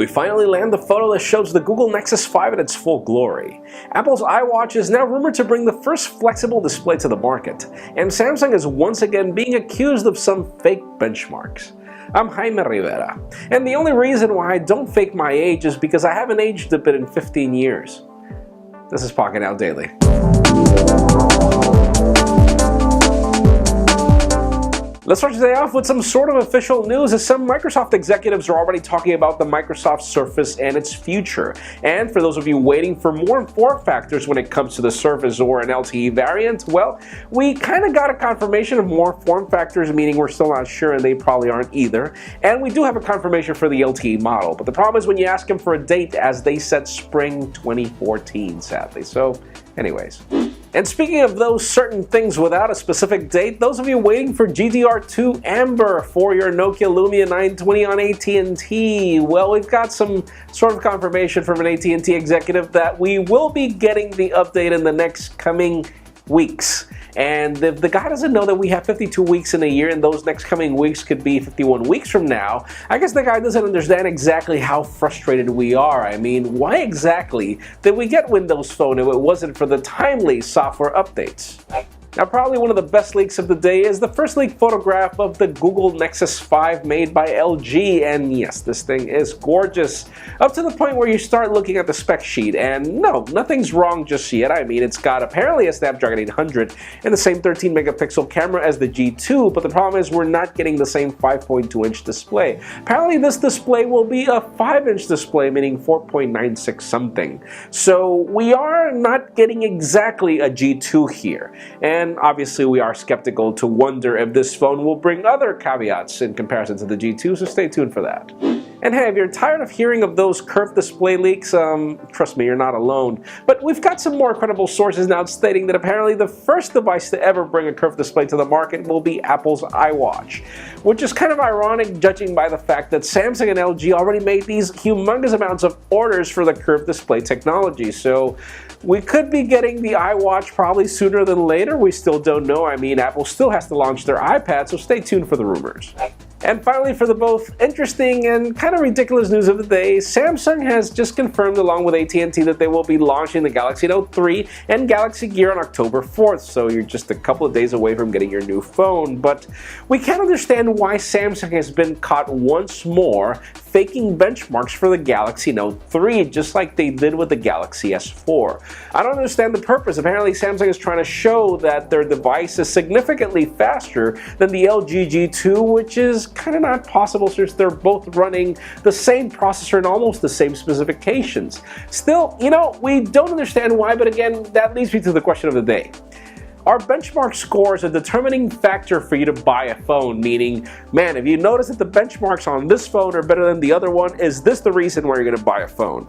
We finally land the photo that shows the Google Nexus 5 in its full glory. Apple's iWatch is now rumored to bring the first flexible display to the market, and Samsung is once again being accused of some fake benchmarks. I'm Jaime Rivera, and the only reason why I don't fake my age is because I haven't aged a bit in 15 years. This is Pocketnow Daily. Let's start today off with some sort of official news, as some Microsoft executives are already talking about the Microsoft Surface and its future. And for those of you waiting for more form factors when it comes to the Surface or an LTE variant, well, we kind of got a confirmation of more form factors, meaning we're still not sure, and they probably aren't either. And we do have a confirmation for the LTE model, but the problem is when you ask them for a date, as they said spring 2014, sadly. So, anyways. And speaking of those certain things without a specific date, those of you waiting for GDR2 Amber for your Nokia Lumia 920 on AT&T, well, we've got some sort of confirmation from an AT&T executive that we will be getting the update in the next coming weeks. And if the guy doesn't know that we have 52 weeks in a year and those next coming weeks could be 51 weeks from now, I guess the guy doesn't understand exactly how frustrated we are. I mean, why exactly did we get Windows Phone if it wasn't for the timely software updates? Now, probably one of the best leaks of the day is the first leaked photograph of the Google Nexus 5 made by LG, and yes, this thing is gorgeous, up to the point where you start looking at the spec sheet, and no, nothing's wrong just yet. I mean, it's got apparently a Snapdragon 800 and the same 13 megapixel camera as the G2, but the problem is we're not getting the same 5.2-inch display. Apparently this display will be a 5-inch display, meaning 4.96 something. So we are not getting exactly a G2 here, and obviously we are skeptical to wonder if this phone will bring other caveats in comparison to the G2, so stay tuned for that. And hey, if you're tired of hearing of those curved display leaks, trust me, you're not alone. But we've got some more credible sources now stating that apparently the first device to ever bring a curved display to the market will be Apple's iWatch, which is kind of ironic judging by the fact that Samsung and LG already made these humongous amounts of orders for the curved display technology. So we could be getting the iWatch probably sooner than later. We still don't know. I mean, Apple still has to launch their iPad, so stay tuned for the rumors. And finally, for the both interesting and kind of ridiculous news of the day, Samsung has just confirmed along with AT&T that they will be launching the Galaxy Note 3 and Galaxy Gear on October 4th, so you're just a couple of days away from getting your new phone. But we can't understand why Samsung has been caught once more faking benchmarks for the Galaxy Note 3, just like they did with the Galaxy S4. I don't understand the purpose. Apparently Samsung is trying to show that their device is significantly faster than the LG G2, which is kind of not possible since they're both running the same processor and almost the same specifications. Still, you know, we don't understand why, but again, that leads me to the question of the day. Are benchmark scores a determining factor for you to buy a phone? Meaning, man, if you notice that the benchmarks on this phone are better than the other one, is this the reason why you're going to buy a phone?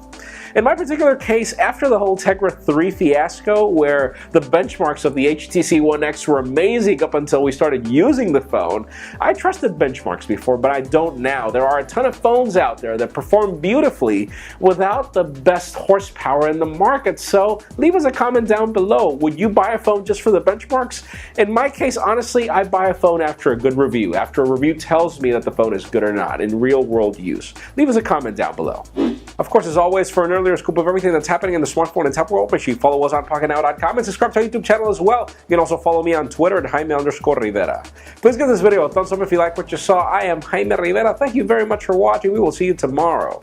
In my particular case, after the whole Tegra 3 fiasco, where the benchmarks of the HTC One X were amazing up until we started using the phone, I trusted benchmarks before, but I don't now. There are a ton of phones out there that perform beautifully without the best horsepower in the market, so leave us a comment down below. Would you buy a phone just for the benchmarks? In my case, honestly, I buy a phone after a good review, after a review tells me that the phone is good or not in real-world use. Leave us a comment down below. Of course, as always, for an earlier scoop of everything that's happening in the smartphone and tech world, make sure you follow us on Pocketnow.com and subscribe to our YouTube channel as well. You can also follow me on Twitter at Jaime_Rivera. Please give this video a thumbs up if you like what you saw. I am Jaime Rivera. Thank you very much for watching. We will see you tomorrow.